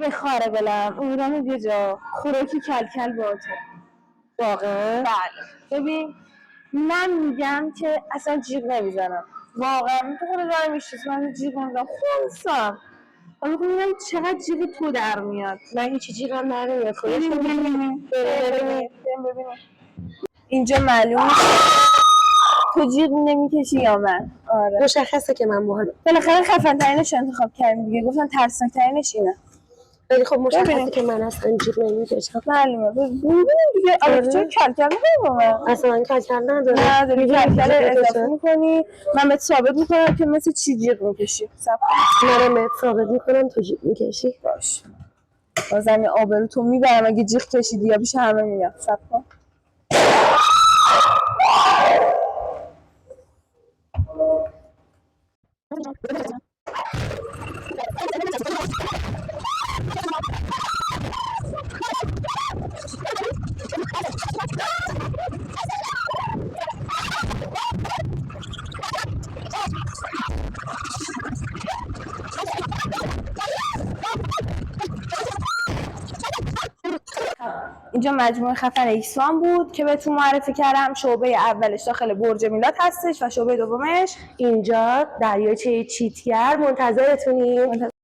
به خاره گلم امیدوارم یه جا خوراکی کلکل باته. واقعا؟ بله. ببین من میگم که اصلا جیغ نمیزنم. واقعا تو خود دارم میشیست من جیغ نمیزنم خونسم. حالا ببینم چقدر جیغ تو در میاد. من هیچی جیغم در نمیاد. ببینیم. اینجا معلومه تو جیغ نمیکشی یا من؟ آره. مشخصه که من باحال. بالاخره خفن ترینش انتخاب کردیم دیگه. گفتن ترسناک ترینش اینه. ولی خب مشخصه که من اصلا جیغ نمیکشم. معلومه. ببین دیگه البته کلکل می‌کنی با من. اصلا کلکل نداره. نه داری کلکل اضافه می‌کنی. من بهت ثابت می‌کنم که مثل چی جیغ می‌کشی. من بهت ثابت می‌کنم تو جیغ می‌کشی. باش. بازم این آبرو تو میبرم اگه جیغ کشیدی یا پیش همه میگم. صبر کن. اینجا مجموعه خفن ایکسوان بود که بهتون معرفی کردم. شعبه اولش داخل برج میلاد هستش و شعبه دومش اینجا دریاچه چیتگر منتظرتونیم.